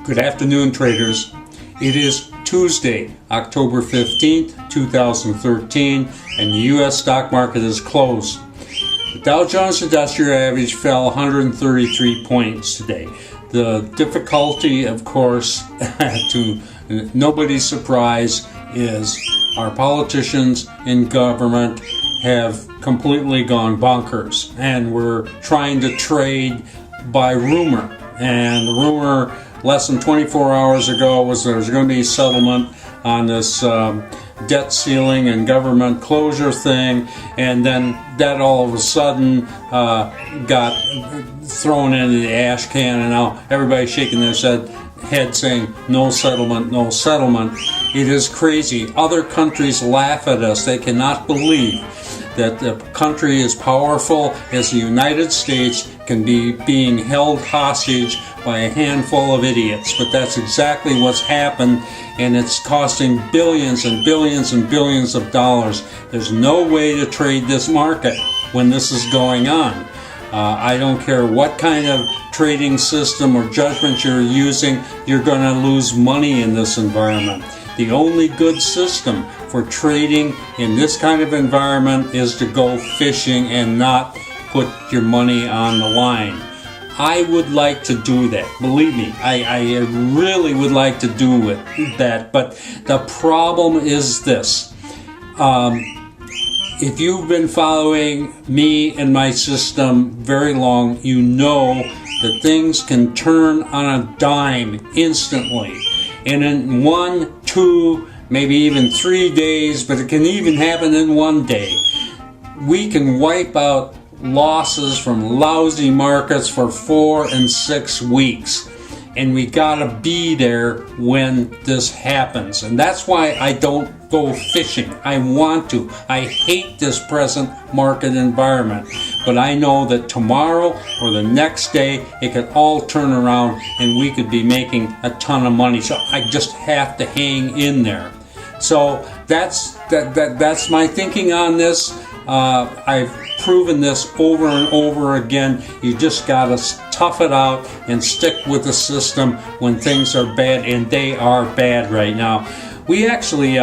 Good afternoon, traders. It is Tuesday, October 15th, 2013, and the U.S. stock market is closed. The Dow Jones Industrial Average fell 133 points today. The difficulty, of course, to nobody's surprise, is our politicians in government have completely gone bonkers, and we're trying to trade by rumor. And the rumor less than 24 hours ago was there was going to be a settlement on this debt ceiling and government closure thing, and then that all of a sudden got thrown into the ash can, and now everybody's shaking their head saying no settlement, no settlement. It is crazy. Other countries laugh at us. They cannot believe that the country as powerful as the United States can be being held hostage by a handful of idiots. But that's exactly what's happened, and it's costing billions and billions and billions of dollars. There's no way to trade this market when this is going on. I don't care what kind of trading system or judgment you're using, you're going to lose money in this environment. The only good system for trading in this kind of environment is to go fishing and not put your money on the line. I would like to do that. Believe me, I really would like to do that. But the problem is this. If you've been following me and my system very long, you know that things can turn on a dime instantly. And in 1, 2, maybe even 3 days, but it can even happen in 1 day, we can wipe out losses from lousy markets for 4 and 6 weeks. And we gotta be there when this happens. And that's why I don't go fishing. I want to. I hate this present market environment. But I know that tomorrow or the next day, it could all turn around and we could be making a ton of money. So I just have to hang in there. So that's my thinking on this. I've proven this over and over again. You just gotta tough it out and stick with the system when things are bad, and they are bad right now. We actually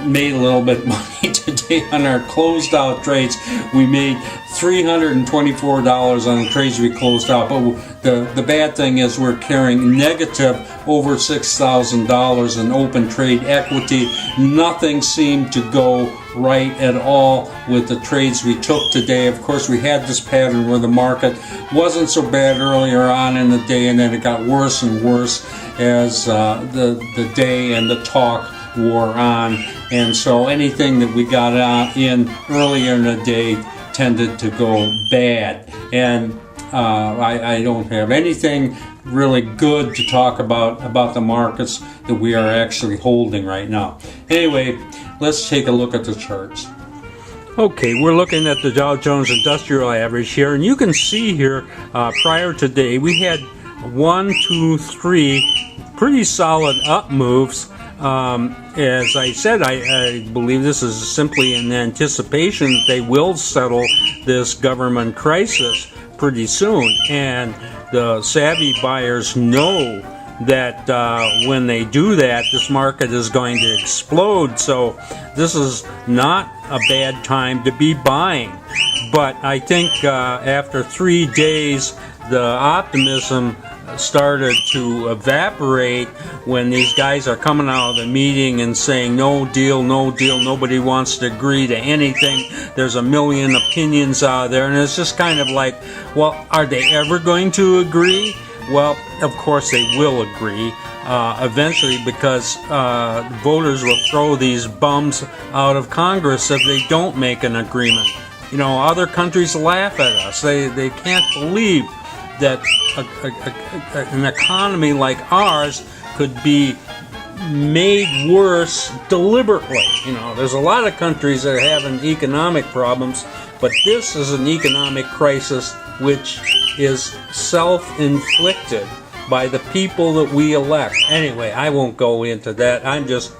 made a little bit of money today on our closed out trades. We made $324 on the trades we closed out, but the bad thing is we're carrying negative over $6,000 in open trade equity. Nothing seemed to go right at all with the trades we took today. Of course, we had this pattern where the market wasn't so bad earlier on in the day, and then it got worse and worse as the day and the talk wore on. And so anything that we got in earlier in the day tended to go bad. And I don't have anything really good to talk about the markets that we are actually holding right now. Anyway, let's take a look at the charts. Okay, we're looking at the Dow Jones Industrial Average here, and you can see here prior to today we had 1, 2, 3 pretty solid up moves. As I said, I believe this is simply in anticipation that they will settle this government crisis pretty soon, and the savvy buyers know that when they do that, this market is going to explode. So this is not a bad time to be buying. But I think after 3 days, the optimism started to evaporate when these guys are coming out of the meeting and saying no deal, nobody wants to agree to anything, there's a million opinions out there, and it's just kind of like, well, are they ever going to agree? Well, of course they will agree eventually, because voters will throw these bums out of Congress if they don't make an agreement. You know, other countries laugh at us. They can't believe that an economy like ours could be made worse deliberately. You know, there's a lot of countries that are having economic problems, but this is an economic crisis which is self-inflicted by the people that we elect. Anyway, I won't go into that. I'm just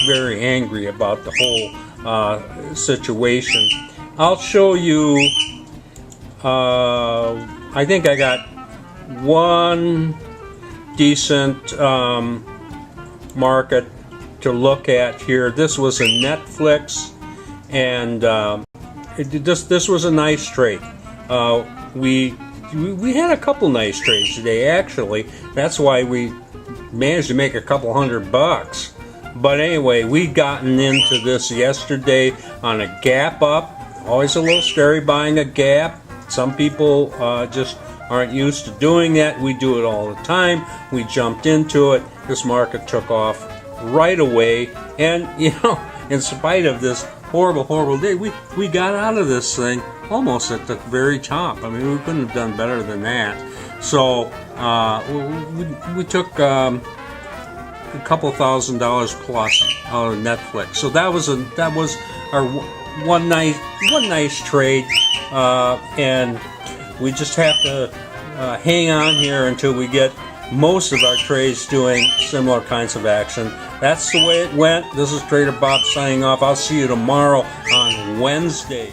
very angry about the whole situation. I'll show you. I think I got 1, decent market to look at here. This was a Netflix, and this was a nice trade. We had a couple nice trades today, actually. That's why we managed to make a couple $100. But anyway, we'd gotten into this yesterday on a gap up. Always a little scary buying a gap. Some people just aren't used to doing that. We do it all the time. We jumped into it. This market took off right away. And, you know, in spite of this horrible day, we got out of this thing almost at the very top. I mean, we couldn't have done better than that. So we took a couple $1,000s plus out of Netflix. So that was our one nice trade, and we just have to hang on here until we get most of our trades doing similar kinds of action. That's the way it went. This is Trader Bob signing off. I'll see you tomorrow on Wednesday.